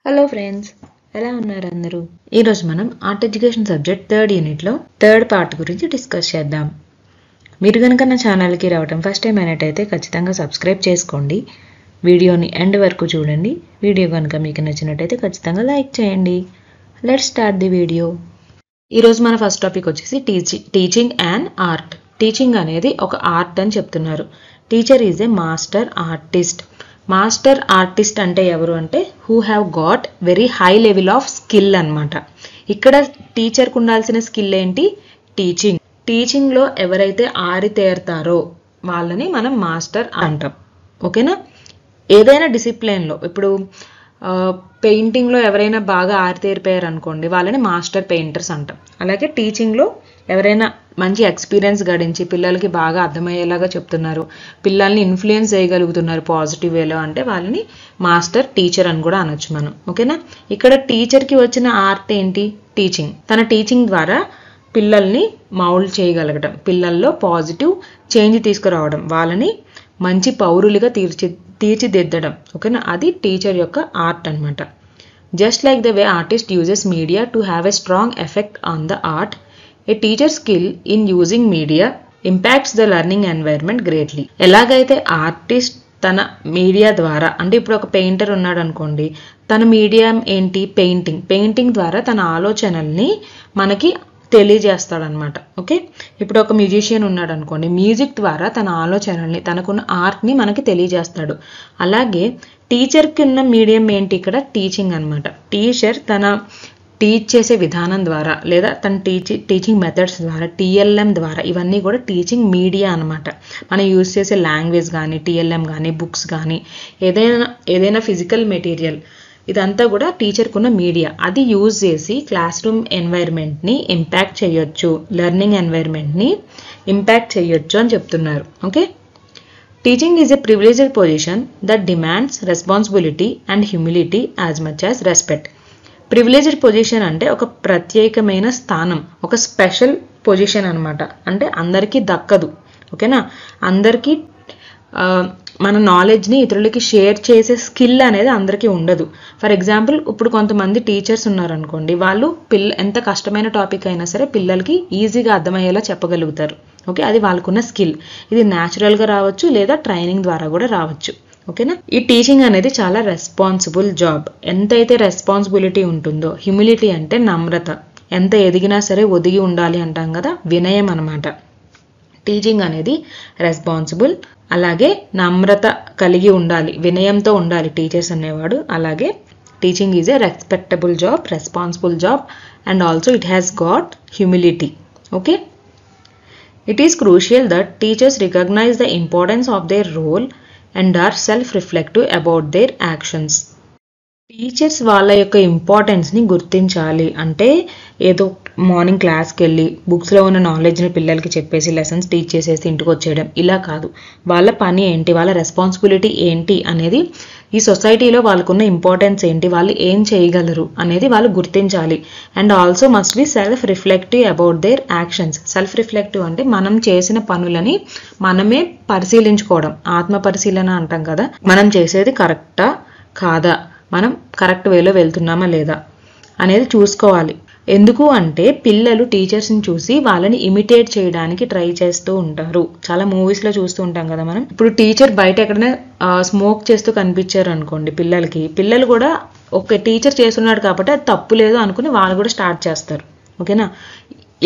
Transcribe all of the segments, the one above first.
Hello friends, ఎలా ఉన్నారు అందరూ? ఈరోజు మనం ఆర్ట్ ఎడ్యుకేషన్ సబ్జెక్ట్ థర్డ్ యూనిట్లో థర్డ్ పార్ట్ గురించి డిస్కస్ చేద్దాం. మీరు కనుక నా ఛానల్కి రావడం ఫస్ట్ టైం అయినట్టయితే ఖచ్చితంగా సబ్స్క్రైబ్ చేసుకోండి. వీడియోని ఎండ్ వరకు చూడండి. వీడియో కనుక మీకు నచ్చినట్టయితే ఖచ్చితంగా లైక్ చేయండి. Let's start the video. ఈరోజు మన ఫస్ట్ టాపిక్ వచ్చేసి టీచింగ్ అండ్ ఆర్ట్. టీచింగ్ అనేది ఒక ఆర్ట్ అని చెప్తున్నారు. Teacher is a master artist. Master artist అంటే ఎవరు అంటే who have got very high level of skill అనమాట. ఇక్కడ టీచర్కు ఉండాల్సిన స్కిల్ ఏంటి? టీచింగ్. టీచింగ్లో ఎవరైతే ఆరితేరుతారో వాళ్ళని మనం మాస్టర్ అంటాం. ఓకేనా? ఏదైనా డిసిప్లిన్లో, ఇప్పుడు పెయింటింగ్లో ఎవరైనా బాగా ఆరితేరిపోయారు అనుకోండి, వాళ్ళని మాస్టర్ పెయింటర్స్ అంటాం. అలాగే టీచింగ్లో ఎవరైనా మంచి ఎక్స్పీరియన్స్ గడించి పిల్లలకి బాగా అర్థమయ్యేలాగా చెప్తున్నారు, పిల్లల్ని ఇన్ఫ్లుయెన్స్ చేయగలుగుతున్నారు పాజిటివ్ వేలో అంటే వాళ్ళని మాస్టర్ టీచర్ అని కూడా అనొచ్చు మనం. ఓకేనా? ఇక్కడ టీచర్కి వచ్చిన ఆర్ట్ ఏంటి? టీచింగ్. తన టీచింగ్ ద్వారా పిల్లల్ని మౌల్డ్ చేయగలగడం, పిల్లల్లో పాజిటివ్ చేంజ్ తీసుకురావడం, వాళ్ళని మంచి పౌరులుగా తీర్చిదిద్దడం. ఓకేనా? అది టీచర్ యొక్క ఆర్ట్ అనమాట. Just like the way artist uses media to have a strong effect on the art, A teacher skill in using media impacts the learning environment greatly. ఎలాగైతే ఆర్టిస్ట్ తన మీడియా ద్వారా, అంటే ఇప్పుడు ఒక పెయింటర్ ఉన్నాడు అనుకోండి, తన మీడియం ఏంటి? పెయింటింగ్. పెయింటింగ్ ద్వారా తన ఆలోచనల్ని మనకి తెలియజేస్తాడనమాట. ఓకే, ఇప్పుడు ఒక మ్యూజిషియన్ ఉన్నాడు అనుకోండి, మ్యూజిక్ ద్వారా తన ఆలోచనల్ని, తనకున్న ఆర్ట్ని మనకి తెలియజేస్తాడు. అలాగే టీచర్కి ఉన్న మీడియం ఏంటి? ఇక్కడ టీచింగ్ అనమాట. టీచర్ తన టీచ్ చేసే విధానం ద్వారా లేదా తన టీచింగ్ మెథడ్స్ ద్వారా, టీఎల్ఎం ద్వారా, ఇవన్నీ కూడా టీచింగ్ మీడియా అనమాట. మనం యూజ్ చేసే లాంగ్వేజ్ కానీ, టీఎల్ఎం కానీ, బుక్స్ కానీ, ఏదైనా ఫిజికల్ మెటీరియల్, ఇదంతా కూడా టీచర్కున్న మీడియా. అది యూజ్ చేసి క్లాస్ రూమ్ ఎన్వైర్న్మెంట్ని ఇంపాక్ట్ చేయొచ్చు, లెర్నింగ్ ఎన్వైర్న్మెంట్ని ఇంపాక్ట్ చేయొచ్చు అని చెప్తున్నారు. Okay, teaching is a privileged position that demands responsibility and humility as much as respect. Privileged position అంటే ఒక ప్రత్యేకమైన స్థానం, ఒక స్పెషల్ పొజిషన్ అనమాట. అంటే అందరికీ దక్కదు. ఓకేనా? అందరికీ మన నాలెడ్జ్ని ఇతరులకి షేర్ చేసే స్కిల్ అనేది అందరికీ ఉండదు. ఫర్ ఎగ్జాంపుల్, ఇప్పుడు కొంతమంది టీచర్స్ ఉన్నారనుకోండి, వాళ్ళు ఎంత కష్టమైన టాపిక్ అయినా సరే పిల్లలకి ఈజీగా అర్థమయ్యేలా చెప్పగలుగుతారు. ఓకే, అది వాళ్ళకున్న స్కిల్. ఇది న్యాచురల్గా రావచ్చు లేదా ట్రైనింగ్ ద్వారా కూడా రావచ్చు. ఓకేనా? ఈ టీచింగ్ అనేది చాలా రెస్పాన్సిబుల్ జాబ్. ఎంతైతే రెస్పాన్సిబిలిటీ ఉంటుందో, హ్యూమిలిటీ అంటే నమ్రత, ఎంత ఎదిగినా సరే ఒదిగి ఉండాలి అంటాం కదా, వినయం అనమాట. టీచింగ్ అనేది రెస్పాన్సిబుల్, అలాగే నమ్రత కలిగి ఉండాలి, వినయంతో ఉండాలి టీచర్స్ అనేవాడు. అలాగే teaching is a respectable job, responsible job, and also it has got humility. Okay, it is crucial that teachers recognise the importance of their role and are self reflective about their actions. Teachers వాళ్ళ యొక్క ఇంపార్టెన్స్ని గుర్తించాలి. అంటే ఏదో morning క్లాస్కి వెళ్ళి బుక్స్లో ఉన్న నాలెడ్జ్ని పిల్లలకి చెప్పేసి లెసన్స్ టీచ్ చేసేసి ఇంటికి వచ్చేయడం, ఇలా కాదు. వాళ్ళ పని ఏంటి, వాళ్ళ రెస్పాన్సిబిలిటీ ఏంటి అనేది, ఈ సొసైటీలో వాళ్ళకున్న ఇంపార్టెన్స్ ఏంటి, వాళ్ళు ఏం చేయగలరు అనేది వాళ్ళు గుర్తించాలి. And also must be self reflective about their actions. Self reflective అంటే మనం చేసిన పనులని మనమే పరిశీలించుకోవడం, ఆత్మ పరిశీలన అంటాం కదా. మనం చేసేది కరెక్టా కాదా, మనం కరెక్ట్ వేలో వెళ్తున్నామా లేదా అనేది చూసుకోవాలి. ఎందుకు అంటే పిల్లలు టీచర్స్ని చూసి వాళ్ళని ఇమిటేట్ చేయడానికి ట్రై చేస్తూ ఉంటారు. చాలా మూవీస్లో చూస్తూ ఉంటాం కదా మనం. ఇప్పుడు టీచర్ బయట ఎక్కడైనా స్మోక్ చేస్తూ కనిపించారు అనుకోండి పిల్లలకి, పిల్లలు కూడా ఒక టీచర్ చేస్తున్నాడు కాబట్టి అది తప్పు లేదు అనుకుని వాళ్ళు కూడా స్టార్ట్ చేస్తారు. ఓకేనా?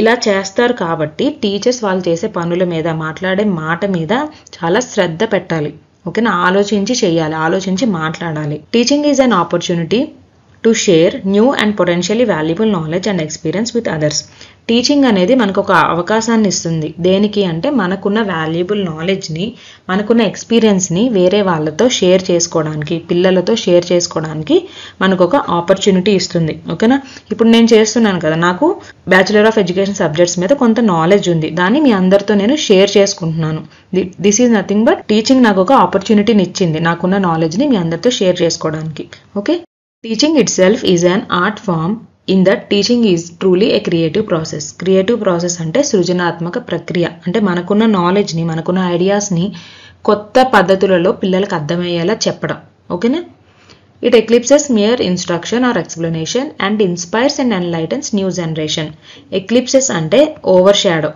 ఇలా చేస్తారు కాబట్టి టీచర్స్ వాళ్ళు చేసే పనుల మీద, మాట్లాడే మాట మీద చాలా శ్రద్ధ పెట్టాలి. ఓకేనా? ఆలోచించి చేయాలి, ఆలోచించి మాట్లాడాలి. Teaching is an opportunity to share new and potentially valuable knowledge and experience with others. Teaching అనేది మనకు ఒక అవకాశాన్ని ఇస్తుంది. దేనికి అంటే మనకున్న వాల్యుబుల్ నాలెడ్జ్ని, మనకున్న ఎక్స్పీరియన్స్ని వేరే వాళ్ళతో షేర్ చేసుకోవడానికి, పిల్లలతో షేర్ చేసుకోవడానికి మనకు ఒక ఆపర్చునిటీ ఇస్తుంది. ఓకేనా? ఇప్పుడు నేను చేస్తున్నాను కదా, నాకు బ్యాచిలర్ ఆఫ్ ఎడ్యుకేషన్ సబ్జెక్ట్స్ మీద కొంత నాలెడ్జ్ ఉంది, దాన్ని మీ అందరితో నేను షేర్ చేసుకుంటున్నాను. This is nothing but teaching నాకు ఒక ఆపర్చునిటీని ఇచ్చింది, నాకున్న నాలెడ్జ్ని మీ అందరితో షేర్ చేసుకోవడానికి. Okay, teaching itself is an art form in that teaching is truly a creative process. Creative process అంటే సృజనాత్మక ప్రక్రియ. అంటే మనకున్న నాలెడ్జ్ని, మనకున్న ఐడియాస్ని కొత్త పద్ధతులలో పిల్లలకు అర్థమయ్యేలా చెప్పడం. ఓకేనా? It eclipses mere instruction or explanation and inspires and enlightens new generation. Eclipses అంటే overshadow,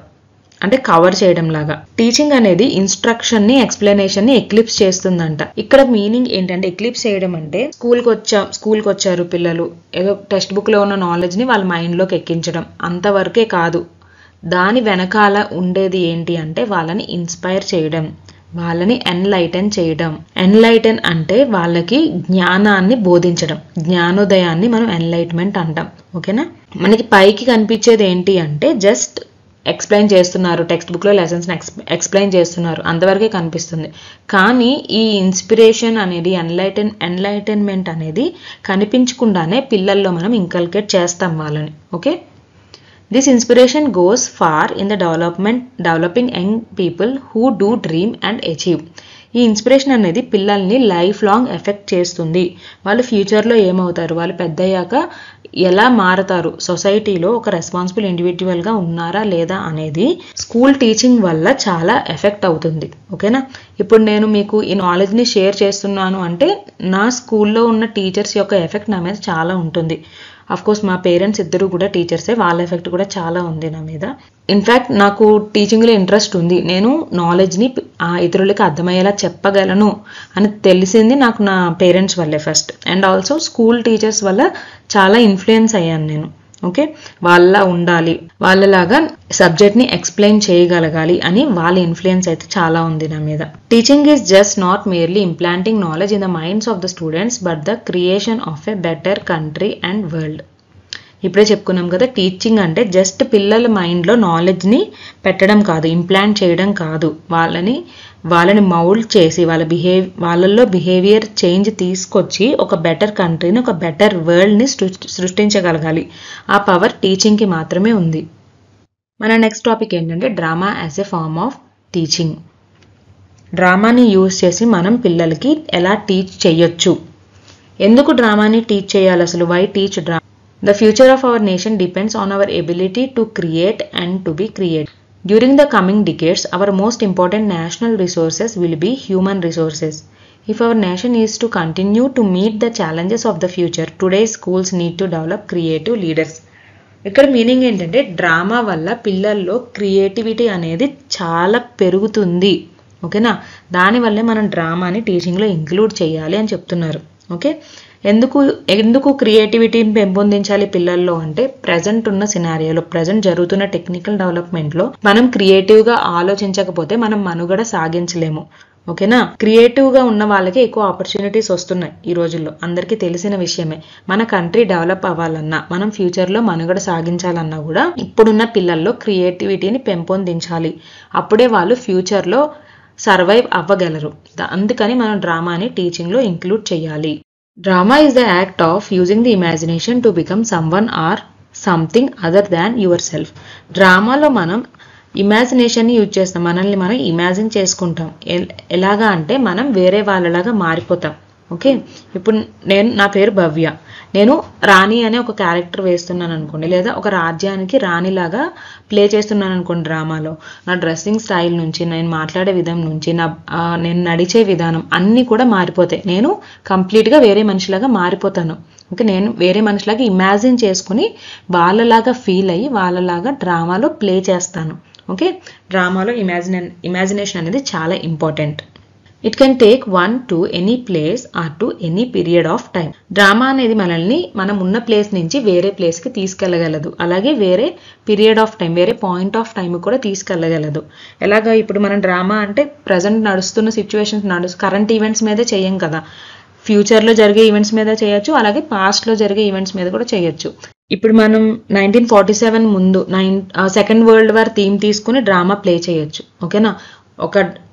అంటే కవర్ చేయడం లాగా. టీచింగ్ అనేది ఇన్స్ట్రక్షన్ ని ఎక్స్ప్లెనేషన్ ని ఎక్లిప్స్ చేస్తుందంట. ఇక్కడ మీనింగ్ ఏంటంటే ఎక్లిప్స్ చేయడం అంటే స్కూల్కి వచ్చారు పిల్లలు, ఏదో టెక్స్ట్ బుక్ లో ఉన్న నాలెడ్జ్ ని వాళ్ళ మైండ్ లోకి ఎక్కించడం అంతవరకే కాదు. దాని వెనకాల ఉండేది ఏంటి అంటే వాళ్ళని ఇన్స్పైర్ చేయడం, వాళ్ళని ఎన్లైటన్ చేయడం. ఎన్లైటన్ అంటే వాళ్ళకి జ్ఞానాన్ని బోధించడం, జ్ఞానోదయాన్ని మనం ఎన్లైట్మెంట్ అంటాం. ఓకేనా. మనకి పైకి కనిపించేది ఏంటి అంటే జస్ట్ ఎక్స్ప్లెయిన్ చేస్తున్నారు, టెక్స్ట్ బుక్ లో లెసన్స్ ఎక్స్ప్లెయిన్ చేస్తున్నారు, అంతవరకే కనిపిస్తుంది. కానీ ఈ ఇన్స్పిరేషన్ అనేది ఎన్లైటన్మెంట్ అనేది కనిపించకుండానే పిల్లల్లో మనం ఇంకల్కేట్ చేస్తాం వాళ్ళని. Okay. This inspiration goes far in the developing young people who do dream and achieve. ఈ ఇన్స్పిరేషన్ అనేది పిల్లల్ని లైఫ్ లాంగ్ ఎఫెక్ట్ చేస్తుంది. వాళ్ళు ఫ్యూచర్లో ఏమవుతారు, వాళ్ళు పెద్దయ్యాక ఎలా మారతారు, సొసైటీలో ఒక రెస్పాన్సిబుల్ ఇండివిజువల్గా ఉన్నారా లేదా అనేది స్కూల్ టీచింగ్ వల్ల చాలా ఎఫెక్ట్ అవుతుంది. ఓకేనా. ఇప్పుడు నేను మీకు ఈ నాలెడ్జ్ని షేర్ చేస్తున్నాను అంటే నా స్కూల్లో ఉన్న టీచర్స్ యొక్క ఎఫెక్ట్ నా మీద చాలా ఉంటుంది. కోర్స్ మా పేరెంట్స్ ఇద్దరు కూడా టీచర్సే, వాళ్ళ ఎఫెక్ట్ కూడా చాలా ఉంది నా మీద. ఇన్ఫ్యాక్ట్ నాకు టీచింగ్లో ఇంట్రెస్ట్ ఉంది, నేను నాలెడ్జ్ని ఇతరులకి అర్థమయ్యేలా చెప్పగలను అని తెలిసింది నాకు నా పేరెంట్స్ వల్లే first. And also school teachers వల్ల చాలా ఇన్ఫ్లుయెన్స్ అయ్యాను నేను. ఓకే. వాళ్ళ ఉండాలి, వాళ్ళలాగా సబ్జెక్ట్ని ఎక్స్ప్లెయిన్ చేయగలగాలి అని వాళ్ళ ఇన్ఫ్లుయెన్స్ అయితే చాలా ఉంది నా మీద. Teaching is just not merely implanting knowledge in the minds of the students but the creation of a better country and world. ఇప్పుడే చెప్పుకున్నాం కదా, టీచింగ్ అంటే జస్ట్ పిల్లల మైండ్లో నాలెడ్జ్ని పెట్టడం కాదు, ఇంప్లాంట్ చేయడం కాదు, వాళ్ళని మౌల్డ్ చేసి వాళ్ళల్లో బిహేవియర్ చేంజ్ తీసుకొచ్చి ఒక బెటర్ కంట్రీని, ఒక బెటర్ వరల్డ్ని సృష్టించగలగాలి. ఆ పవర్ టీచింగ్కి మాత్రమే ఉంది. మన నెక్స్ట్ టాపిక్ ఏంటంటే drama as a form of teaching. డ్రామాని యూజ్ చేసి మనం పిల్లలకి ఎలా టీచ్ చేయొచ్చు, ఎందుకు డ్రామాని టీచ్ చేయాలి అసలు, why teach drama? The future of our nation depends on our ability to create and to be created. During the coming decades, our most important national resources will be human resources. If our nation is to continue to meet the challenges of the future, today's schools need to develop creative leaders. ఇక్కడ meaning ఏంటంటే drama వల్ల పిల్లల్లో creativity అనేది చాలా పెరుగుతుంది. ఓకేనా. దానివల్లే మనం డ్రామాని టీచింగ్లో ఇంక్లూడ్ చేయాలి అని చెప్తున్నారు. ఓకే. ఎందుకు క్రియేటివిటీని పెంపొందించాలి పిల్లల్లో అంటే ప్రజెంట్ ఉన్న సినారియోలో, ప్రజెంట్ జరుగుతున్న టెక్నికల్ డెవలప్మెంట్లో మనం క్రియేటివ్గా ఆలోచించకపోతే మనం మనుగడ సాగించలేము. ఓకేనా. క్రియేటివ్గా ఉన్న వాళ్ళకి ఎక్కువ ఆపర్చునిటీస్ వస్తున్నాయి ఈ రోజుల్లో, అందరికీ తెలిసిన విషయమే. మన కంట్రీ డెవలప్ అవ్వాలన్నా, మనం ఫ్యూచర్లో మనుగడ సాగించాలన్నా కూడా ఇప్పుడున్న పిల్లల్లో క్రియేటివిటీని పెంపొందించాలి. అప్పుడే వాళ్ళు ఫ్యూచర్లో సర్వైవ్ అవ్వగలరు. అందుకని మనం డ్రామాని టీచింగ్లో ఇంక్లూడ్ చేయాలి. Drama is the act of using the imagination to become someone or something other than yourself. డ్రామాలో మనం ఇమాజినేషన్ని యూజ్ చేస్తాం, మనల్ని మనం ఇమాజిన్ చేసుకుంటాం. ఎలాగా అంటే మనం వేరే వాళ్ళలాగా మారిపోతాం. ఓకే. ఇప్పుడు నా పేరు భవ్య, నేను రాణి అనే ఒక క్యారెక్టర్ వేస్తున్నాను అనుకోండి, లేదా ఒక రాజ్యానికి రాణిలాగా ప్లే చేస్తున్నాను అనుకోండి డ్రామాలో. నా డ్రెస్సింగ్ స్టైల్ నుంచి, నేను మాట్లాడే విధం నుంచి, నేను నడిచే విధానం అన్నీ కూడా మారిపోతాయి. నేను కంప్లీట్గా వేరే మనిషిలాగా మారిపోతాను. ఓకే. నేను వేరే మనిషిలాగా ఇమాజిన్ చేసుకుని వాళ్ళలాగా ఫీల్ అయ్యి వాళ్ళలాగా డ్రామాలో ప్లే చేస్తాను. ఓకే. డ్రామాలో ఇమాజినేషన్ అనేది చాలా important. It can take one to any place or to any period of time. Drama అనేది మనల్ని మనం ఉన్న ప్లేస్ నుంచి వేరే ప్లేస్కి తీసుకెళ్ళగలదు, అలాగే వేరే పీరియడ్ ఆఫ్ టైం, వేరే పాయింట్ ఆఫ్ టైం కూడా తీసుకెళ్ళగలదు. ఎలాగా ఇప్పుడు మనం డ్రామా అంటే ప్రజెంట్ నడుస్తున్న సిచ్యువేషన్స్, కరెంట్ ఈవెంట్స్ మీద చేయం కదా, ఫ్యూచర్లో జరిగే ఈవెంట్స్ మీద చేయొచ్చు, అలాగే పాస్ట్లో జరిగే ఈవెంట్స్ మీద కూడా చేయొచ్చు. ఇప్పుడు మనం 1947 ముందు సెకండ్ వరల్డ్ వార్ థీమ్ తీసుకుని డ్రామా ప్లే చేయొచ్చు. ఓకేనా.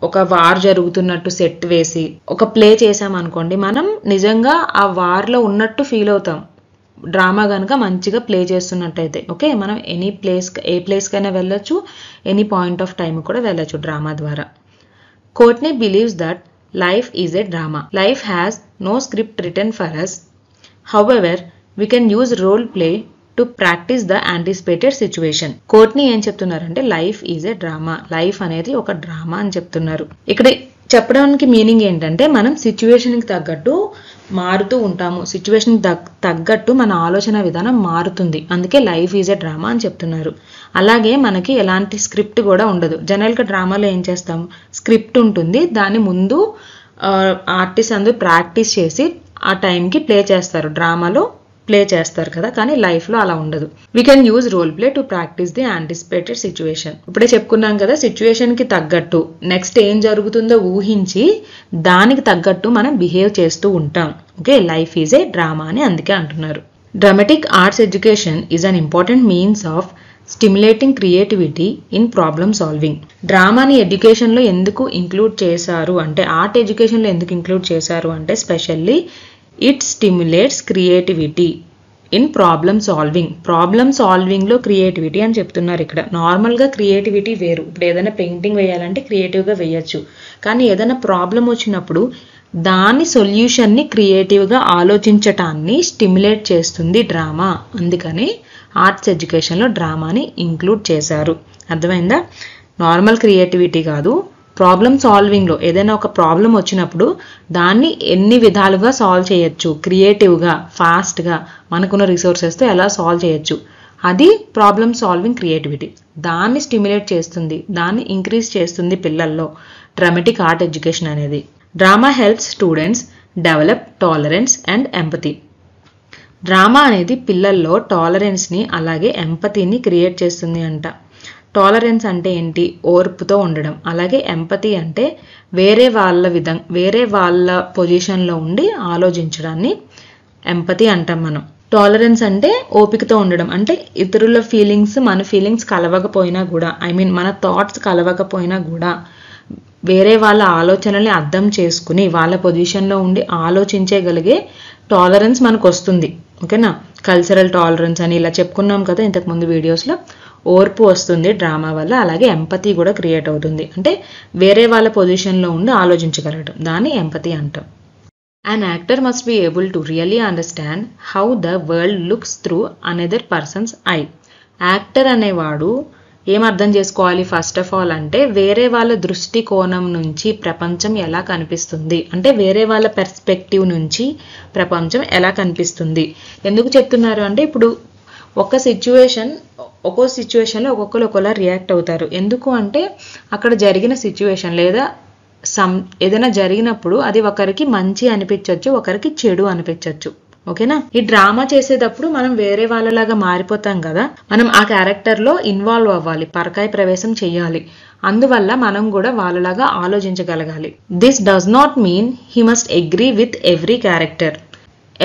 ఒక వార్ జరుగుతున్నట్టు సెట్ వేసి ఒక ప్లే చేసామనుకోండి, మనం నిజంగా ఆ వార్లో ఉన్నట్టు ఫీల్ అవుతాం డ్రామా కనుక మంచిగా ప్లే చేస్తున్నట్టయితే. ఓకే. మనం ఏ ప్లేస్కైనా వెళ్ళొచ్చు, ఎనీ పాయింట్ ఆఫ్ టైం కూడా వెళ్ళొచ్చు డ్రామా ద్వారా. Courtney believes that life is a drama. Life has no script written for us. However we can use role play to practise the anticipated situation. Courtney ఏం చెప్తున్నారంటే life is a drama, life అనేది ఒక drama అని చెప్తున్నారు. ఇక్కడ చెప్పడానికి meaning ఏంటంటే మనం సిచ్యువేషన్కి తగ్గట్టు మారుతూ ఉంటాము, సిచ్యువేషన్ తగ్గట్టు మన ఆలోచన విధానం మారుతుంది. అందుకే లైఫ్ ఈజ్ ఎ డ్రామా అని చెప్తున్నారు. అలాగే మనకి ఎలాంటి స్క్రిప్ట్ కూడా ఉండదు. జనరల్గా డ్రామాలో ఏం చేస్తాం, స్క్రిప్ట్ ఉంటుంది, దాని ముందు ఆర్టిస్ట్ అందరూ ప్రాక్టీస్ చేసి ఆ టైంకి ప్లే చేస్తారు, డ్రామాలో ప్లే చేస్తారు కదా. కానీ లైఫ్లో అలా ఉండదు. We can use role play to practise the anticipated situation. ఇప్పుడే చెప్పుకున్నాం కదా, సిచ్యువేషన్కి తగ్గట్టు నెక్స్ట్ ఏం జరుగుతుందో ఊహించి దానికి తగ్గట్టు మనం బిహేవ్ చేస్తూ ఉంటాం. Okay, life is a drama అని అందుకే అంటున్నారు. Dramatic arts education is an important means of stimulating creativity in problem solving. డ్రామాని ఎడ్యుకేషన్లో ఎందుకు ఇంక్లూడ్ చేశారు అంటే, ఆర్ట్ ఎడ్యుకేషన్లో ఎందుకు ఇంక్లూడ్ చేశారు అంటే, specially it stimulates creativity in problem solving. Problem సాల్వింగ్లో క్రియేటివిటీ అని చెప్తున్నారు ఇక్కడ. నార్మల్గా క్రియేటివిటీ వేరు. ఇప్పుడు ఏదైనా పెయింటింగ్ వేయాలంటే క్రియేటివ్గా వేయచ్చు, కానీ ఏదైనా ప్రాబ్లం వచ్చినప్పుడు దాని సొల్యూషన్ని క్రియేటివ్గా ఆలోచించటాన్ని స్టిమ్యులేట్ చేస్తుంది డ్రామా. అందుకని ఆర్ట్స్ ఎడ్యుకేషన్లో డ్రామాని ఇంక్లూడ్ చేశారు. అర్థమైందా? నార్మల్ క్రియేటివిటీ కాదు, ప్రాబ్లమ్ సాల్వింగ్లో ఏదైనా ఒక ప్రాబ్లం వచ్చినప్పుడు దాన్ని ఎన్ని విధాలుగా సాల్వ్ చేయొచ్చు, క్రియేటివ్గా, ఫాస్ట్గా, మనకున్న రిసోర్సెస్తో ఎలా సాల్వ్ చేయొచ్చు, అది ప్రాబ్లమ్ సాల్వింగ్ క్రియేటివిటీ. దాన్ని స్టిమ్యులేట్ చేస్తుంది, దాన్ని ఇంక్రీజ్ చేస్తుంది పిల్లల్లో డ్రామాటిక్ ఆర్ట్ ఎడ్యుకేషన్ అనేది. Drama helps students develop tolerance and empathy. Drama అనేది పిల్లల్లో టాలరెన్స్ని అలాగే ఎంపతిని క్రియేట్ చేస్తుంది అంట. టాలరెన్స్ అంటే ఏంటి, ఓర్పుతో ఉండడం. అలాగే ఎంపతి అంటే వేరే వాళ్ళ పొజిషన్లో ఉండి ఆలోచించడాన్ని ఎంపతి అంటాం మనం. టాలరెన్స్ అంటే ఓపికతో ఉండడం, అంటే ఇతరుల ఫీలింగ్స్ మన ఫీలింగ్స్ కలవకపోయినా కూడా, మన థాట్స్ కలవకపోయినా కూడా వేరే వాళ్ళ ఆలోచనల్ని అర్థం చేసుకుని వాళ్ళ పొజిషన్లో ఉండి ఆలోచించగలిగే టాలరెన్స్ మనకు వస్తుంది. ఓకేనా? కల్చరల్ టాలరెన్స్ అని ఇలా చెప్పుకున్నాం కదా ఇంతకుముందు వీడియోస్లో. ఓర్పు వస్తుంది డ్రామా వల్ల. అలాగే ఎంపతి కూడా క్రియేట్ అవుతుంది, అంటే వేరే వాళ్ళ పొజిషన్లో ఉండి ఆలోచించగలగడం, దాన్ని ఎంపతి అంటాం. An actor must be able to really understand how the world looks through another person's eye. Actor అనేవాడు ఏం అర్థం చేసుకోవాలి ఫస్ట్ ఆఫ్ ఆల్ అంటే, వేరే వాళ్ళ దృష్టికోణం నుంచి ప్రపంచం ఎలా కనిపిస్తుంది, అంటే వేరే వాళ్ళ పర్స్పెక్టివ్ నుంచి ప్రపంచం ఎలా కనిపిస్తుంది. ఎందుకు చెప్తున్నారు అంటే, ఇప్పుడు ఒక్కో సిచ్యువేషన్లో ఒక్కొక్కరు ఒకలా రియాక్ట్ అవుతారు. ఎందుకు అంటే, అక్కడ జరిగిన సిచ్యువేషన్ లేదా ఏదైనా జరిగినప్పుడు అది ఒకరికి మంచి అనిపించవచ్చు, ఒకరికి చెడు అనిపించవచ్చు. ఓకేనా? ఈ డ్రామా చేసేటప్పుడు మనం వేరే వాళ్ళలాగా మారిపోతాం కదా, మనం ఆ క్యారెక్టర్లో ఇన్వాల్వ్ అవ్వాలి, పరకాయ ప్రవేశం చెయ్యాలి. అందువల్ల మనం కూడా వాళ్ళలాగా ఆలోచించగలగాలి. This does not mean he must agree with every character.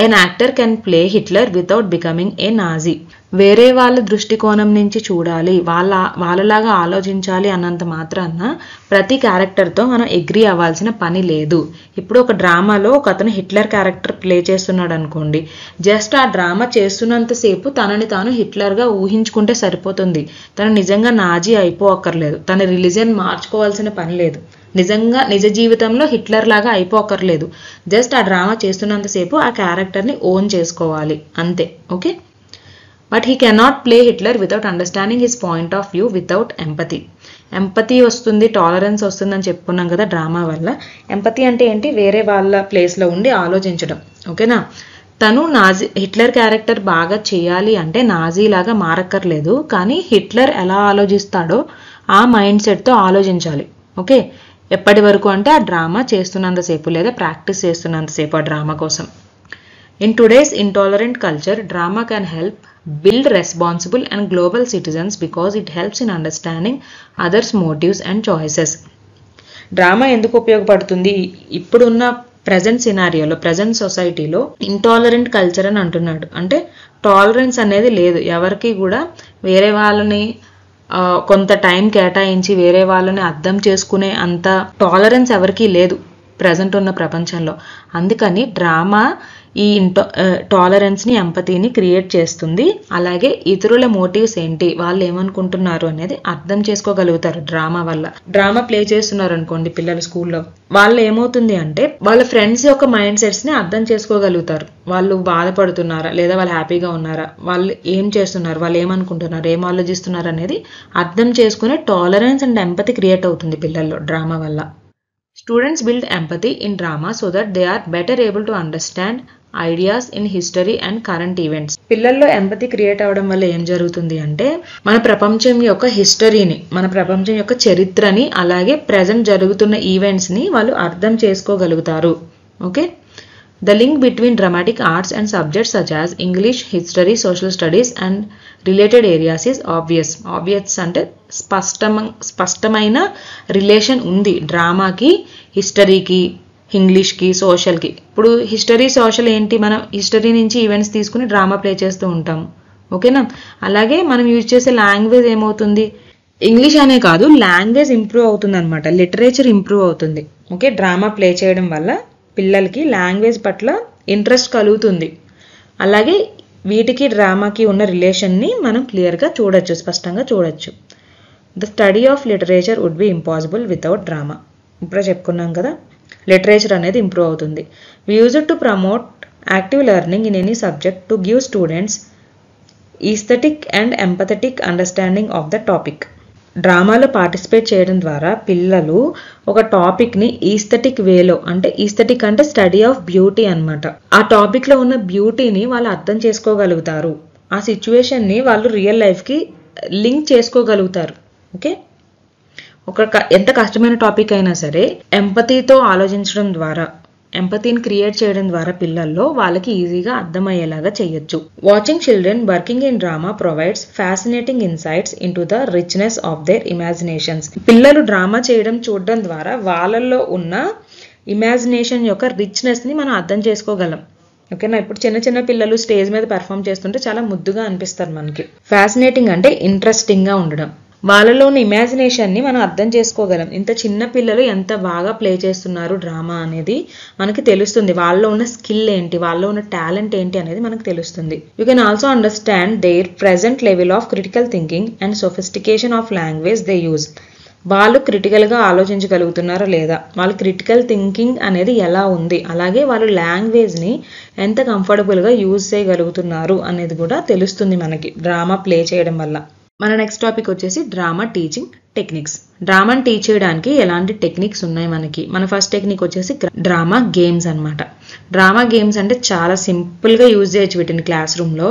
An actor can play Hitler without becoming a Nazi. వేరే వాళ్ళ దృష్టికోణం నుంచి చూడాలి, వాళ్ళలాగా ఆలోచించాలి అన్నంత మాత్రాన ప్రతి క్యారెక్టర్తో మనం అగ్రీ అవ్వాల్సిన పని లేదు. ఇప్పుడు ఒక డ్రామాలో ఒక అతను హిట్లర్ క్యారెక్టర్ ప్లే చేస్తున్నాడు అనుకోండి, జస్ట్ ఆ డ్రామా చేస్తున్నంతసేపు తనని తాను హిట్లర్గా ఊహించుకుంటే సరిపోతుంది. తను నిజంగా నాజీ అయిపోక్కర్లేదు, తన రిలీజియన్ మార్చుకోవాల్సిన పని లేదు, నిజ జీవితంలో హిట్లర్ లాగా అయిపోకర్లేదు. జస్ట్ ఆ డ్రామా చేస్తున్నంతసేపు ఆ క్యారెక్టర్ని ఓన్ చేసుకోవాలి అంతే. Okay, but he cannot play Hitler without understanding his point of view without empathy. Empathy వస్తుంది, టాలరెన్స్ వస్తుంది అని చెప్పుకున్నాం కదా డ్రామా వల్ల. ఎంపతి అంటే ఏంటి, వేరే వాళ్ళ ప్లేస్లో ఉండి ఆలోచించడం. ఓకేనా? తను హిట్లర్ క్యారెక్టర్ బాగా చేయాలి అంటే నాజీలాగా మారక్కర్లేదు, కానీ హిట్లర్ ఎలా ఆలోచిస్తాడో ఆ మైండ్ సెట్తో ఆలోచించాలి. ఓకే, ఎప్పటి వరకు అంటే ఆ డ్రామా చేస్తున్నంతసేపు లేదా ప్రాక్టీస్ చేస్తున్నంతసేపు ఆ డ్రామా కోసం. In today's intolerant culture, drama can help build responsible and global citizens because it helps in understanding others motives and choices. Drama ఎందుకు ఉపయోగపడుతుంది? ఇప్పుడున్న ప్రజెంట్ సినారియోలో, ప్రజెంట్ సొసైటీలో ఇంటాలరెంట్ కల్చర్ అని అంటున్నాడు. అంటే టాలరెన్స్ అనేది లేదు, ఎవరికి కూడా వేరే వాళ్ళని కొంత టైం కేటాయించి వేరే వాళ్ళని అర్థం చేసుకునే అంత టాలరెన్స్ ఎవరికీ లేదు ప్రజెంట్ ఉన్న ప్రపంచంలో. అందుకని డ్రామా ఈ టాలరెన్స్ని, ఎంపతిని క్రియేట్ చేస్తుంది. అలాగే ఇతరుల మోటివ్స్ ఏంటి, వాళ్ళు ఏమనుకుంటున్నారు అనేది అర్థం చేసుకోగలుగుతారు డ్రామా వల్ల. డ్రామా ప్లే చేస్తున్నారు అనుకోండి పిల్లలు స్కూల్లో, వాళ్ళు ఏమవుతుంది అంటే వాళ్ళ ఫ్రెండ్స్ యొక్క మైండ్ సెట్స్ని అర్థం చేసుకోగలుగుతారు. వాళ్ళు బాధపడుతున్నారా లేదా వాళ్ళు హ్యాపీగా ఉన్నారా, వాళ్ళు ఏం చేస్తున్నారు, వాళ్ళు ఏమనుకుంటున్నారు, ఏం ఆలోచిస్తున్నారు అనేది అర్థం చేసుకునే టాలరెన్స్ అండ్ ఎంపతి క్రియేట్ అవుతుంది పిల్లల్లో డ్రామా వల్ల. Students build empathy in drama so that they are better able to understand ideas in history and current events. పిల్లల్లో ఎంపతి క్రియేట్ అవ్వడం వల్ల ఏం జరుగుతుంది అంటే మన ప్రపంచం యొక్క హిస్టరీని, మన ప్రపంచం యొక్క చరిత్రని, అలాగే ప్రెజెంట్ జరుగుతున్న ఈవెంట్స్ని వాళ్ళు అర్థం చేసుకోగలుగుతారు. Okay, the link between dramatic arts and subjects such as English, history, social studies and related areas is obvious. Obvious అంటే స్పష్టమైన రిలేషన్ ఉంది డ్రామాకి, హిస్టరీకి, ఇంగ్లీష్కి, సోషల్కి. ఇప్పుడు హిస్టరీ, సోషల్ ఏంటి, మనం హిస్టరీ నుంచి ఈవెంట్స్ తీసుకుని డ్రామా ప్లే చేస్తూ ఉంటాము. ఓకేనా, అలాగే మనం యూజ్ చేసే లాంగ్వేజ్ ఏమవుతుంది, ఇంగ్లీష్ అనే కాదు, లాంగ్వేజ్ ఇంప్రూవ్ అవుతుంది అనమాట, లిటరేచర్ ఇంప్రూవ్ అవుతుంది. ఓకే, డ్రామా ప్లే చేయడం వల్ల పిల్లలకి లాంగ్వేజ్ పట్ల ఇంట్రెస్ట్ కలుగుతుంది. అలాగే వీటికి డ్రామాకి ఉన్న రిలేషన్ని మనం క్లియర్గా చూడొచ్చు, స్పష్టంగా చూడొచ్చు. The study of literature would be impossible without drama. ఇప్పుడే చెప్పుకున్నాం కదా, లిటరేచర్ అనేది ఇంప్రూవ్ అవుతుంది. We use it to promote active learning in any subject to give students aesthetic and empathetic understanding of the topic. డ్రామాలో participate చేయడం ద్వారా పిల్లలు ఒక టాపిక్ని ఈస్థెటిక్ వేలో, అంటే ఈస్థెటిక్ అంటే స్టడీ ఆఫ్ బ్యూటీ అనమాట, ఆ టాపిక్లో ఉన్న బ్యూటీని వాళ్ళు అర్థం చేసుకోగలుగుతారు, ఆ సిచ్యువేషన్ని వాళ్ళు రియల్ లైఫ్కి లింక్ చేసుకోగలుగుతారు. ఓకే, ఎంత కష్టమైన టాపిక్ అయినా సరే ఎంపతితో ఆలోచించడం ద్వారా, ఎంపతిని క్రియేట్ చేయడం ద్వారా పిల్లల్లో వాళ్ళకి ఈజీగా అర్థమయ్యేలాగా చేయొచ్చు. Watching children working in drama provides fascinating insights into the richness of their imaginations. పిల్లలు డ్రామా చేయడం చూడడం ద్వారా వాళ్ళల్లో ఉన్న ఇమాజినేషన్ యొక్క రిచ్నెస్ని మనం అర్థం చేసుకోగలం. ఓకేనా, ఇప్పుడు చిన్న చిన్న పిల్లలు స్టేజ్ మీద పెర్ఫామ్ చేస్తుంటే చాలా ముద్దుగా అనిపిస్తారు మనకి. ఫ్యాసినేటింగ్ అంటే ఇంట్రెస్టింగ్గా ఉండడం. వాళ్ళలో ఉన్న ఇమాజినేషన్ని మనం అర్థం చేసుకోగలం. ఇంత చిన్న పిల్లలు ఎంత బాగా ప్లే చేస్తున్నారు డ్రామా అనేది మనకి తెలుస్తుంది. వాళ్ళలో ఉన్న స్కిల్ ఏంటి, వాళ్ళలో ఉన్న టాలెంట్ ఏంటి అనేది మనకు తెలుస్తుంది. You can also understand their present level of critical thinking and sophistication of language they use. వాళ్ళు క్రిటికల్గా ఆలోచించగలుగుతున్నారా లేదా, వాళ్ళ క్రిటికల్ థింకింగ్ అనేది ఎలా ఉంది, అలాగే వాళ్ళు లాంగ్వేజ్ని ఎంత కంఫర్టబుల్గా యూజ్ చేయగలుగుతున్నారు అనేది కూడా తెలుస్తుంది మనకి డ్రామా ప్లే చేయడం వల్ల. మన నెక్స్ట్ టాపిక్ వచ్చేసి డ్రామా టీచింగ్ టెక్నిక్స్. డ్రామాని టీచ్ చేయడానికి ఎలాంటి టెక్నిక్స్ ఉన్నాయి మనకి. మన ఫస్ట్ టెక్నిక్ వచ్చేసి డ్రామా గేమ్స్ అనమాట. డ్రామా గేమ్స్ అంటే చాలా సింపుల్గా యూజ్ చేయొచ్చు వీటిని క్లాస్ రూమ్లో.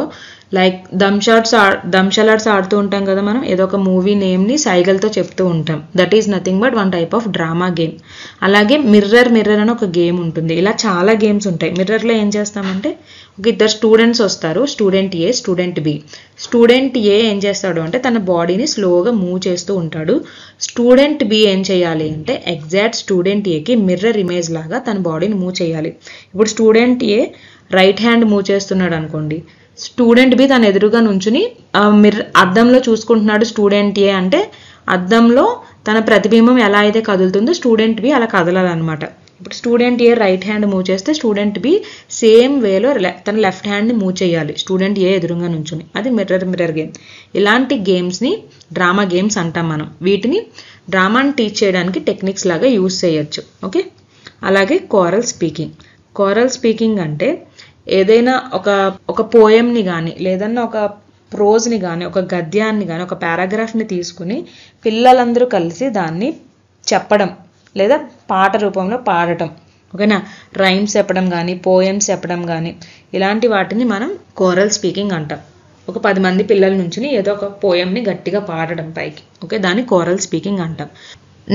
లైక్ దంషలాట్స్ ఆడుతూ ఉంటాం కదా మనం, ఏదో ఒక మూవీ నేమ్ని సైగల్తో చెప్తూ ఉంటాం. That is nothing but one type of drama game. అలాగే మిర్రర్ అని ఒక గేమ్ ఉంటుంది. ఇలా చాలా గేమ్స్ ఉంటాయి. మిర్రర్లో ఏం చేస్తామంటే ఒక ఇద్దరు స్టూడెంట్స్ వస్తారు, స్టూడెంట్ ఏ, స్టూడెంట్ బి. స్టూడెంట్ ఏ ఏం చేస్తాడు అంటే తన బాడీని స్లోగా మూవ్ చేస్తూ ఉంటాడు. స్టూడెంట్ బి ఏం చేయాలి అంటే ఎగ్జాక్ట్ స్టూడెంట్ ఏకి మిర్రర్ ఇమేజ్ లాగా తన బాడీని మూవ్ చేయాలి. ఇప్పుడు స్టూడెంట్ ఏ రైట్ హ్యాండ్ మూవ్ చేస్తున్నాడు అనుకోండి, స్టూడెంట్ బి తన ఎదురుగా నుంచుని అద్దంలో చూసుకుంటున్నాడు. స్టూడెంట్ ఏ అంటే అద్దంలో తన ప్రతిబింబం ఎలా అయితే కదులుతుందో స్టూడెంట్ బి అలా కదలాలన్నమాట. ఇప్పుడు స్టూడెంట్ ఏ రైట్ హ్యాండ్ మూవ్ చేస్తే స్టూడెంట్ బి సేమ్ వేలో తన లెఫ్ట్ హ్యాండ్ని మూవ్ చేయాలి స్టూడెంట్ ఏ ఎదురుగా నుంచుని. అది మిర్రర్ గేమ్. ఇలాంటి గేమ్స్ని డ్రామా గేమ్స్ అంటాం మనం. వీటిని డ్రామాని టీచ్ చేయడానికి టెక్నిక్స్ లాగా యూజ్ చేయొచ్చు. ఓకే, అలాగే కోరల్ స్పీకింగ్ అంటే ఏదైనా ఒక పోయంని కానీ, లేదన్నా ఒక ప్రోజ్ని కానీ, ఒక గద్యాన్ని కానీ, ఒక పారాగ్రాఫ్ని తీసుకుని పిల్లలందరూ కలిసి దాన్ని చెప్పడం లేదా పాట రూపంలో పాడటం. ఓకేనా, రైమ్స్ చెప్పడం కానీ, పోయమ్స్ చెప్పడం కానీ, ఇలాంటి వాటిని మనం కోరల్ స్పీకింగ్ అంటాం. ఒక 10 మంది పిల్లల నుంచి ఏదో ఒక పోయంని గట్టిగా పాడడం పైకి. ఓకే, దాన్ని కోరల్ స్పీకింగ్ అంటాం.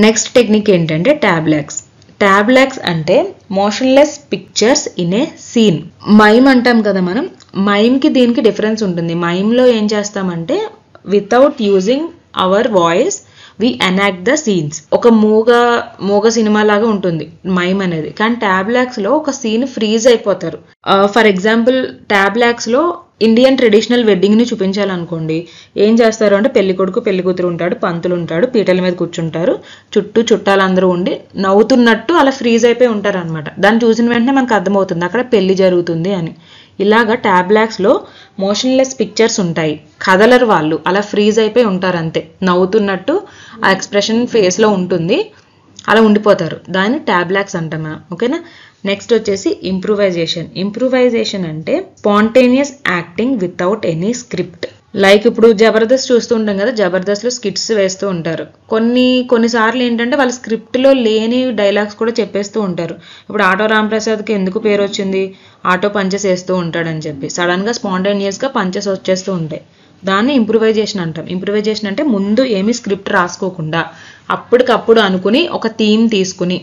నెక్స్ట్ టెక్నిక్ ఏంటంటే ట్యాబ్లాక్స్ అంటే motionless pictures in a scene. Mime అంటాం కదా మనం, మైమ్కి దీనికి డిఫరెన్స్ ఉంటుంది. మైమ్లో ఏం చేస్తామంటే without using our voice we enact the scenes. ఒక మూగ సినిమా లాగా ఉంటుంది మైమ్ అనేది. కానీ ట్యాబ్లాక్స్లో ఒక సీన్ ఫ్రీజ్ అయిపోతారు. ఫర్ ఎగ్జాంపుల్ ట్యాబ్లాక్స్లో ఇండియన్ ట్రెడిషనల్ వెడ్డింగ్ని చూపించాలనుకోండి, ఏం చేస్తారు అంటే పెళ్లి కొడుకు పెళ్లి కూతురు ఉంటాడు, పంతులు ఉంటాడు, పీటల మీద కూర్చుంటారు, చుట్టూ చుట్టాలందరూ ఉండి నవ్వుతున్నట్టు అలా ఫ్రీజ్ అయిపోయి ఉంటారు అనమాట. దాన్ని చూసిన వెంటనే మనకు అర్థమవుతుంది అక్కడ పెళ్లి జరుగుతుంది అని. ఇలాగా ట్యాబ్లాక్స్లో మోషన్లెస్ పిక్చర్స్ ఉంటాయి, కదలరు వాళ్ళు, అలా ఫ్రీజ్ అయిపోయి ఉంటారు అంతే, నవ్వుతున్నట్టు ఆ ఎక్స్ప్రెషన్ ఫేస్లో ఉంటుంది, అలా ఉండిపోతారు. దాన్ని ట్యాబ్లాక్స్ అంటాం మనం. ఓకేనా, నెక్స్ట్ వచ్చేసి ఇంప్రూవైజేషన్ అంటే spontaneous acting without any script. Like ఇప్పుడు జబర్దస్త్ చూస్తూ ఉంటాం కదా, జబర్దస్త్లో స్కిట్స్ వేస్తూ ఉంటారు. కొన్నిసార్లు ఏంటంటే వాళ్ళు స్క్రిప్ట్లో లేని డైలాగ్స్ కూడా చెప్పేస్తూ ఉంటారు. ఇప్పుడు ఆటో రాంప్రసాద్కి ఎందుకు పేరు వచ్చింది, ఆటో పంచెస్ వేస్తూ ఉంటాడని చెప్పి. సడన్గా స్పాంటేనియస్గా పంచెస్ వచ్చేస్తూ ఉంటాయి. దాన్ని ఇంప్రూవైజేషన్ అంటాం. ఇంప్రూవైజేషన్ అంటే ముందు ఏమీ స్క్రిప్ట్ రాసుకోకుండా అప్పటికప్పుడు అనుకుని ఒక థీమ్ తీసుకుని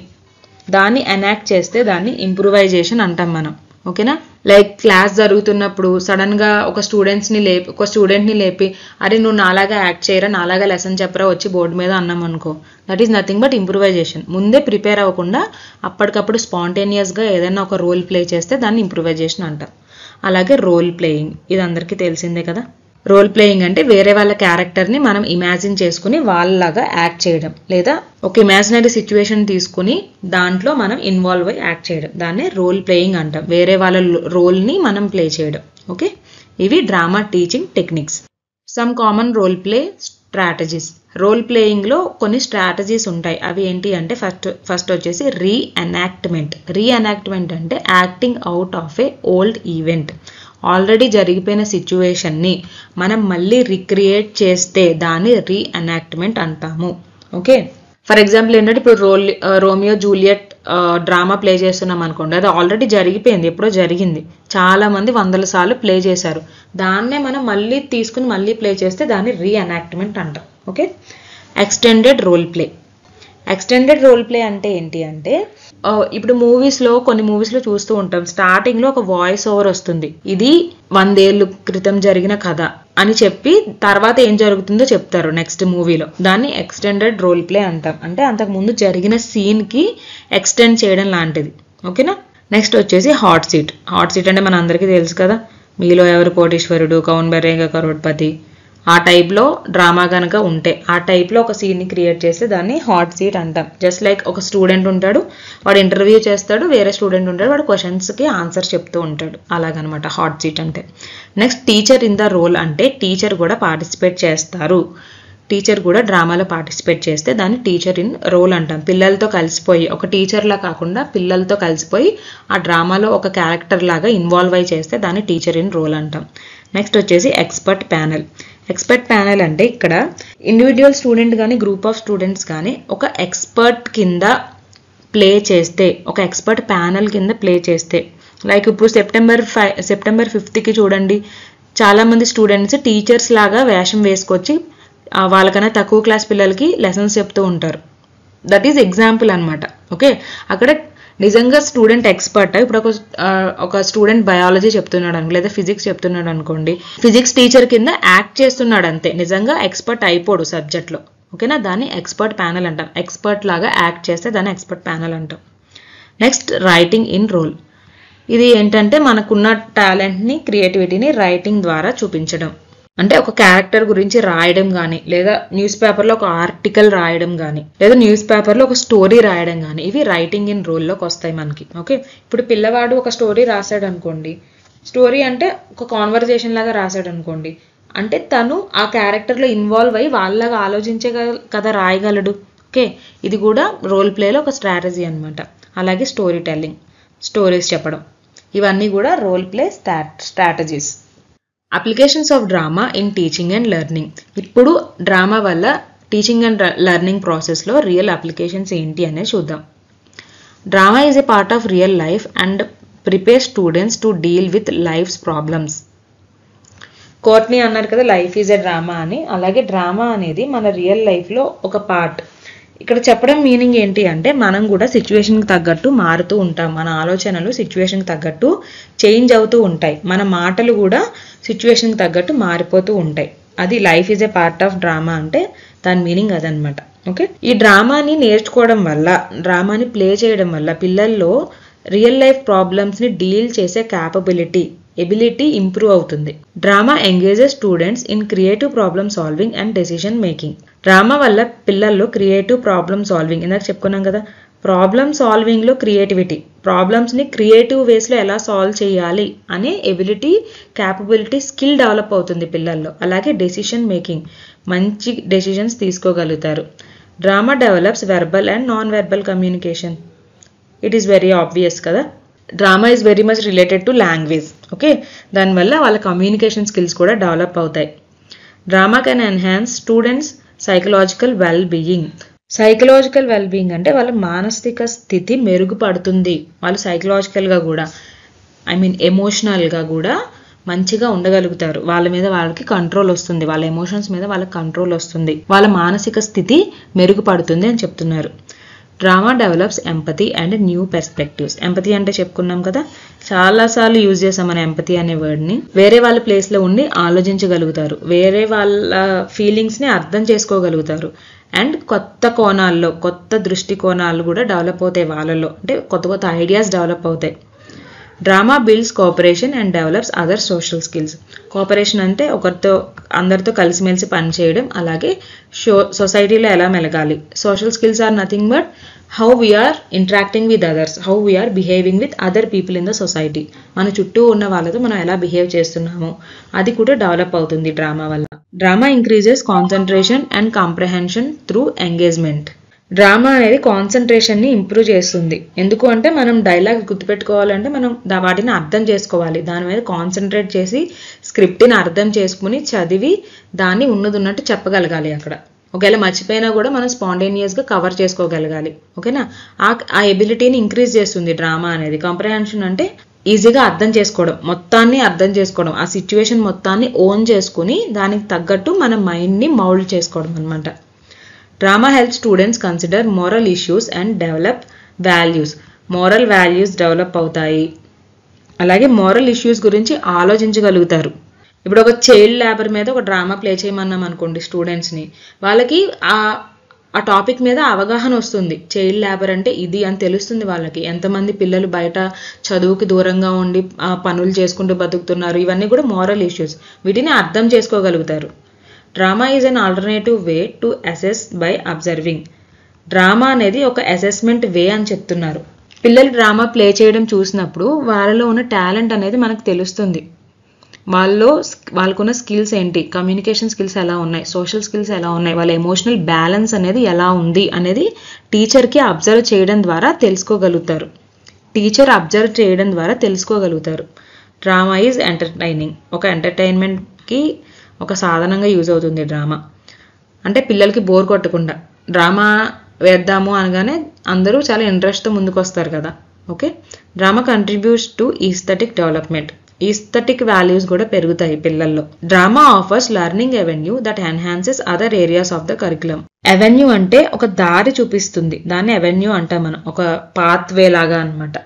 దాన్ని ఎనాక్ట్ చేస్తే దాన్ని ఇంప్రూవైజేషన్ అంటాం మనం. ఓకేనా? లైక్ క్లాస్ జరుగుతున్నప్పుడు సడన్గా ఒక స్టూడెంట్ని లేపి అరే నువ్వు నాలాగా యాక్ట్ చేయరా, నాలాగా లెసన్ చెప్పరా, వచ్చి బోర్డు మీద అన్నాం అనుకో, that is nothing but improvisation. ముందే ప్రిపేర్ అవ్వకుండా అప్పటికప్పుడు స్పాంటేనియస్గా ఏదైనా ఒక రోల్ ప్లే చేస్తే దాన్ని ఇంప్రూవైజేషన్ అంటాం. అలాగే రోల్ ప్లేయింగ్, ఇది అందరికీ తెలిసిందే కదా. రోల్ ప్లేయింగ్ అంటే వేరే వాళ్ళ క్యారెక్టర్ని మనం ఇమాజిన్ చేసుకుని వాళ్ళలాగా యాక్ట్ చేయడం, లేదా ఒక ఇమాజినరీ సిచ్యువేషన్ తీసుకుని దాంట్లో మనం ఇన్వాల్వ్ అయ్యి యాక్ట్ చేయడం, దాన్నే రోల్ ప్లేయింగ్ అంటాం. వేరే వాళ్ళ రోల్ని మనం ప్లే చేయడం. ఓకే, ఇవి drama teaching techniques. Some common role play strategies. Role ప్లేయింగ్లో కొన్ని స్ట్రాటజీస్ ఉంటాయి. అవి ఏంటి అంటే ఫస్ట్ వచ్చేసి రీఎనాక్ట్మెంట్ అంటే acting out of A old event. Already జరిగిపోయిన సిచ్యువేషన్ని మనం మళ్ళీ రిక్రియేట్ చేస్తే దాన్ని రీఎనాక్ట్మెంట్ అంటాము. ఓకే, ఫర్ ఎగ్జాంపుల్ ఏంటంటే ఇప్పుడు రోమియో జూలియట్ డ్రామా ప్లే చేస్తున్నాం అనుకోండి, అది ఆల్రెడీ జరిగిపోయింది, ఎప్పుడో జరిగింది, చాలా మంది 100 సార్లు ప్లే చేశారు. దాన్నే మనం మళ్ళీ తీసుకుని మళ్ళీ ప్లే చేస్తే దాన్ని రీఎనాక్ట్మెంట్ అంటాం. Okay, extended role play. Extended role play అంటే ఏంటి అంటే ఇప్పుడు కొన్ని మూవీస్లో చూస్తూ ఉంటాం, స్టార్టింగ్లో ఒక వాయిస్ ఓవర్ వస్తుంది, ఇది 100 ఏళ్ళు క్రితం జరిగిన కథ అని చెప్పి తర్వాత ఏం జరుగుతుందో చెప్తారు నెక్స్ట్ మూవీలో. దాన్ని ఎక్స్టెండెడ్ రోల్ ప్లే అంటాం. అంటే అంతకుముందు జరిగిన సీన్కి ఎక్స్టెండ్ చేయడం లాంటిది. ఓకేనా? నెక్స్ట్ వచ్చేసి హాట్ సీట్. హాట్ సీట్ అంటే మన అందరికీ తెలుసు కదా, మీలో ఎవరు కోటీశ్వరుడు, కౌన్ బనేగా కరోడ్పతి, ఆ టైప్లో డ్రామా కనుక ఉంటే ఆ టైప్లో ఒక సీన్ని క్రియేట్ చేస్తే దాన్ని హాట్ సీట్ అంటాం. జస్ట్ లైక్ ఒక స్టూడెంట్ ఉంటాడు, వాడు ఇంటర్వ్యూ చేస్తాడు, వేరే స్టూడెంట్ ఉంటాడు, వాడు క్వశ్చన్స్కి ఆన్సర్ చెప్తూ ఉంటాడు, అలాగనమాట హాట్ సీట్ అంటే. Next teacher in the role అంటే టీచర్ కూడా పార్టిసిపేట్ చేస్తారు. టీచర్ కూడా డ్రామాలో పార్టిసిపేట్ చేస్తే దాన్ని టీచర్ ఇన్ రోల్ అంటాం. పిల్లలతో కలిసిపోయి, ఒక టీచర్లా కాకుండా పిల్లలతో కలిసిపోయి ఆ డ్రామాలో ఒక క్యారెక్టర్ లాగా ఇన్వాల్వ్ అయి చేస్తే దాన్ని టీచర్ ఇన్ రోల్ అంటాం. నెక్స్ట్ వచ్చేసి ఎక్స్పర్ట్ ప్యానెల్. ఎక్స్పర్ట్ ప్యానెల్ అంటే ఇక్కడ ఇండివిజువల్ స్టూడెంట్ కానీ గ్రూప్ ఆఫ్ స్టూడెంట్స్ కానీ ఒక ఎక్స్పర్ట్ కింద ప్లే చేస్తే, ఒక ఎక్స్పర్ట్ ప్యానెల్ కింద ప్లే చేస్తే, లైక్ ఇప్పుడు సెప్టెంబర్ 5కి చూడండి, చాలామంది స్టూడెంట్స్ టీచర్స్ లాగా వేషం వేసుకొచ్చి వాళ్ళకన్నా తక్కువ క్లాస్ పిల్లలకి లెసన్స్ చెప్తూ ఉంటారు. దట్ ఈజ్ ఎగ్జాంపుల్ అనమాట. ఓకే, అక్కడ నిజంగా స్టూడెంట్ ఎక్స్పర్ట్. ఇప్పుడు ఒక స్టూడెంట్ బయాలజీ చెప్తున్నాడు అనుకో, లేదా ఫిజిక్స్ చెప్తున్నాడు అనుకోండి, ఫిజిక్స్ టీచర్ కింద యాక్ట్ చేస్తున్నాడు అంతే, నిజంగా ఎక్స్పర్ట్ అయిపోడు సబ్జెక్ట్లో. ఓకేనా? దాన్ని ఎక్స్పర్ట్ ప్యానెల్ అంటాం. ఎక్స్పర్ట్ లాగా యాక్ట్ చేస్తే దాన్ని ఎక్స్పర్ట్ ప్యానెల్ అంటాం. Next writing in role. ఇది ఏంటంటే మనకున్న టాలెంట్ని, క్రియేటివిటీని రైటింగ్ ద్వారా చూపించడం. అంటే ఒక క్యారెక్టర్ గురించి రాయడం కానీ, లేదా న్యూస్ పేపర్లో ఒక ఆర్టికల్ రాయడం కానీ, లేదా న్యూస్ పేపర్లో ఒక స్టోరీ రాయడం కానీ, ఇవి రైటింగ్ ఇన్ రోల్లోకి వస్తాయి మనకి. ఓకే, ఇప్పుడు పిల్లవాడు ఒక స్టోరీ రాశాడు అనుకోండి, స్టోరీ అంటే ఒక కాన్వర్జేషన్ లాగా రాశాడు అనుకోండి, అంటే తను ఆ క్యారెక్టర్లో ఇన్వాల్వ్ అయ్యి వాళ్ళలాగా ఆలోచించే కదా రాయగలడు. ఓకే, ఇది కూడా రోల్ ప్లేలో ఒక స్ట్రాటజీ అనమాట. అలాగే స్టోరీ టెల్లింగ్, స్టోరీస్ చెప్పడం, ఇవన్నీ కూడా role play strategies. Applications of drama in teaching and learning. ఇప్పుడు డ్రామా వల్ల టీచింగ్ అండ్ లెర్నింగ్ ప్రాసెస్లో రియల్ అప్లికేషన్స్ ఏంటి అనేది చూద్దాం. Drama is a part of real life and prepare students to deal with life's problems. కోర్ట్ని అన్నారు కదా life is a drama అని, అలాగే డ్రామా అనేది మన రియల్ లైఫ్లో ఒక పార్ట్. ఇక్కడ చెప్పడం మీనింగ్ ఏంటి అంటే మనం కూడా సిచ్యువేషన్కి తగ్గట్టు మారుతూ ఉంటాం, మన ఆలోచనలు సిచ్యువేషన్కి తగ్గట్టు చేంజ్ అవుతూ ఉంటాయి, మన మాటలు కూడా సిచ్యువేషన్కి తగ్గట్టు మారిపోతూ ఉంటాయి. అది life is A part of drama అంటే దాని మీనింగ్ అదనమాట. ఓకే, ఈ డ్రామాని నేర్చుకోవడం వల్ల, డ్రామాని ప్లే చేయడం వల్ల పిల్లల్లో రియల్ లైఫ్ ప్రాబ్లమ్స్ని డీల్ చేసే ఎబిలిటీ ఇంప్రూవ్ అవుతుంది. Drama engages students in creative problem solving and decision making. Drama వల్ల పిల్లల్లో క్రియేటివ్ ప్రాబ్లమ్ సాల్వింగ్, ఇందాక చెప్పుకున్నాం కదా, ప్రాబ్లమ్ సాల్వింగ్లో క్రియేటివిటీ, ప్రాబ్లమ్స్ని క్రియేటివ్ వేస్లో ఎలా సాల్వ్ చేయాలి అనే ఎబిలిటీ, క్యాపబిలిటీ, స్కిల్ డెవలప్ అవుతుంది పిల్లల్లో. అలాగే డెసిషన్ మేకింగ్, మంచి డెసిషన్స్ తీసుకోగలుగుతారు. Drama develops verbal and non verbal communication. It is very obvious కదా, drama is very much related to language. Okay, దానివల్ల వాళ్ళ కమ్యూనికేషన్ స్కిల్స్ కూడా డెవలప్ అవుతాయి. Drama can enhance students psychological well being. Psychological well being అంటే వాళ్ళ మానసిక స్థితి మెరుగుపడుతుంది. వాళ్ళు సైకలాజికల్గా కూడా ఎమోషనల్గా కూడా మంచిగా ఉండగలుగుతారు. వాళ్ళ మీద వాళ్ళకి కంట్రోల్ వస్తుంది, వాళ్ళ ఎమోషన్స్ మీద వాళ్ళకి కంట్రోల్ వస్తుంది, వాళ్ళ మానసిక స్థితి మెరుగుపడుతుంది అని చెప్తున్నారు. Drama develops empathy and new perspectives. Empathy అంటే చెప్పుకున్నాం కదా, చాలాసార్లు యూజ్ చేసాం మన ఎంపతి అనే వర్డ్ని. వేరే వాళ్ళ ప్లేస్లో ఉండి ఆలోచించగలుగుతారు, వేరే వాళ్ళ ఫీలింగ్స్ని అర్థం చేసుకోగలుగుతారు, అండ్ కొత్త కోణాల్లో కొత్త దృష్టికోణాలు కూడా డెవలప్ అవుతాయి వాళ్ళలో, అంటే కొత్త కొత్త ఐడియాస్ డెవలప్ అవుతాయి. Drama builds cooperation and develops other social skills. Cooperation అంటే అందరితో కలిసిమెలిసి పనిచేయడం, అలాగే సొసైటీలో ఎలా మెలగాలి. Social skills are nothing but how we are interacting with others, how we are behaving with other people in the society. మన చుట్టూ ఉన్న వాళ్ళతో మనం ఎలా బిహేవ్ చేస్తున్నాము అది కూడా డెవలప్ అవుతుంది డ్రామా వల్ల. Drama increases concentration and comprehension through engagement. Drama అనేది కాన్సన్ట్రేషన్ని ఇంప్రూవ్ చేస్తుంది. ఎందుకు అంటే మనం డైలాగ్ గుర్తుపెట్టుకోవాలంటే మనం వాటిని అర్థం చేసుకోవాలి, దాని మీద కాన్సన్ట్రేట్ చేసి స్క్రిప్ట్ని అర్థం చేసుకుని చదివి దాన్ని ఉన్నట్టు చెప్పగలగాలి. అక్కడ ఒకవేళ మర్చిపోయినా కూడా మనం స్పాంటేనియస్గా కవర్ చేసుకోగలగాలి. ఓకేనా, ఆ ఎబిలిటీని ఇంక్రీజ్ చేస్తుంది డ్రామా అనేది. కాంప్రహెన్షన్ అంటే ఈజీగా అర్థం చేసుకోవడం, మొత్తాన్ని అర్థం చేసుకోవడం, ఆ సిచ్యువేషన్ మొత్తాన్ని ఓన్ చేసుకుని దానికి తగ్గట్టు మన మైండ్ని మౌల్డ్ చేసుకోవడం అనమాట. Drama help students consider moral issues and develop values. Moral values develop అవుతాయి, అలాగే మోరల్ ఇష్యూస్ గురించి ఆలోచించగలుగుతారు. ఇప్పుడు ఒక చైల్డ్ లేబర్ మీద ఒక డ్రామా ప్లే చేయమన్నాం అనుకోండి స్టూడెంట్స్ని, వాళ్ళకి ఆ టాపిక్ మీద అవగాహన వస్తుంది. చైల్డ్ లేబర్ అంటే ఇది అని తెలుస్తుంది వాళ్ళకి. ఎంతమంది పిల్లలు బయట చదువుకి దూరంగా ఉండి పనులు చేసుకుంటూ బతుకుతున్నారు, ఇవన్నీ కూడా మోరల్ ఇష్యూస్. వీటిని అర్థం చేసుకోగలుగుతారు. Drama is an alternative way to assess by observing. Drama అనేది ఒక అసెస్మెంట్ వే అని చెప్తున్నారు. పిల్లలు డ్రామా ప్లే చేయడం చూసినప్పుడు వాళ్ళలో ఉన్న టాలెంట్ అనేది మనకు తెలుస్తుంది. వాళ్ళకున్న స్కిల్స్ ఏంటి, కమ్యూనికేషన్ స్కిల్స్ ఎలా ఉన్నాయి, సోషల్ స్కిల్స్ ఎలా ఉన్నాయి, వాళ్ళ ఎమోషనల్ బ్యాలెన్స్ అనేది ఎలా ఉంది అనేది టీచర్కి అబ్జర్వ్ చేయడం ద్వారా తెలుసుకోగలుగుతారు. Drama is entertaining. ఒక ఎంటర్టైన్మెంట్కి ఒక సాధనంగా యూజ్ అవుతుంది డ్రామా. అంటే పిల్లలకి బోర్ కొట్టకుండా డ్రామా వేద్దాము అనగానే అందరూ చాలా ఇంట్రెస్ట్తో ముందుకు వస్తారు కదా. Okay, drama contributes to aesthetic development. Aesthetic values కూడా పెరుగుతాయి పిల్లల్లో. Drama offers learning avenue that enhances other areas of the curriculum. Avenue అంటే ఒక దారి చూపిస్తుంది, దాన్ని అవెన్యూ అంటాం మనం, ఒక పాత్వే లాగా అనమాట.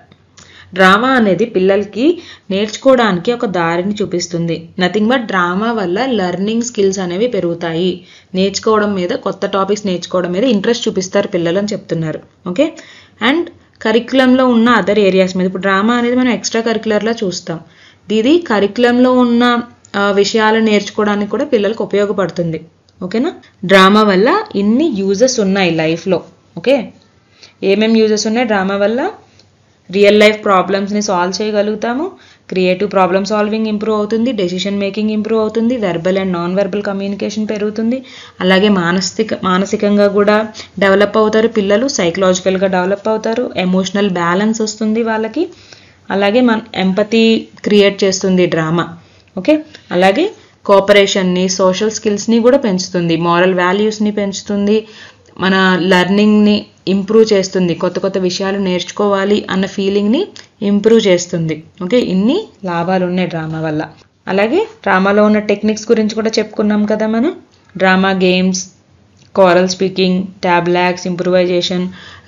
డ్రామా అనేది పిల్లలకి నేర్చుకోవడానికి ఒక దారిని చూపిస్తుంది. నథింగ్ బట్ డ్రామా వల్ల లెర్నింగ్ స్కిల్స్ అనేవి పెరుగుతాయి. నేర్చుకోవడం మీద, కొత్త టాపిక్స్ నేర్చుకోవడం మీద ఇంట్రెస్ట్ చూపిస్తారు పిల్లలు అని చెప్తున్నారు. ఓకే, అండ్ కరికులంలో ఉన్న అదర్ ఏరియాస్ మీద. ఇప్పుడు డ్రామా అనేది మనం ఎక్స్ట్రా కరికులర్లా చూస్తాం, ఇది కరికులంలో ఉన్న విషయాలు నేర్చుకోవడానికి కూడా పిల్లలకు ఉపయోగపడుతుంది. ఓకేనా, డ్రామా వల్ల ఇన్ని యూజెస్ ఉన్నాయి లైఫ్లో. ఓకే, ఏమేమి యూజెస్ ఉన్నాయి డ్రామా వల్ల? రియల్ లైఫ్ ప్రాబ్లమ్స్ని సాల్వ్ చేయగలుగుతాము, క్రియేటివ్ ప్రాబ్లమ్ సాల్వింగ్ ఇంప్రూవ్ అవుతుంది, డెసిషన్ మేకింగ్ ఇంప్రూవ్ అవుతుంది, verbal and non verbal communication పెరుగుతుంది, అలాగే మానసికంగా కూడా డెవలప్ అవుతారు పిల్లలు, సైకలాజికల్గా డెవలప్ అవుతారు, ఎమోషనల్ బ్యాలెన్స్ వస్తుంది వాళ్ళకి, అలాగే ఎంపతి క్రియేట్ చేస్తుంది డ్రామా. ఓకే, అలాగే కోఆపరేషన్ని, సోషల్ స్కిల్స్ని కూడా పెంచుతుంది, మోరల్ వాల్యూస్ని పెంచుతుంది, మన లెర్నింగ్ని ఇంప్రూవ్ చేస్తుంది, కొత్త కొత్త విషయాలు నేర్చుకోవాలి అన్న ఫీలింగ్ని ఇంప్రూవ్ చేస్తుంది. ఓకే, ఇన్ని లాభాలు ఉన్నాయి డ్రామా వల్ల. అలాగే డ్రామాలో ఉన్న టెక్నిక్స్ గురించి కూడా చెప్పుకున్నాం కదా మనం. Drama games, choral speaking, tableaux, improvisation,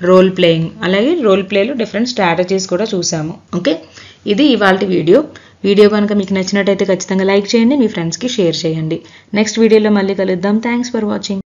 role playing. అలాగే రోల్ ప్లేలో డిఫరెంట్ స్ట్రాటజీస్ కూడా చూసాము. ఓకే, ఇది ఇవాల్టి వీడియో కనుక మీకు నచ్చినట్టయితే ఖచ్చితంగా లైక్ చేయండి, మీ ఫ్రెండ్స్కి షేర్ చేయండి. నెక్స్ట్ వీడియోలో మళ్ళీ కలుద్దాం. Thanks for watching.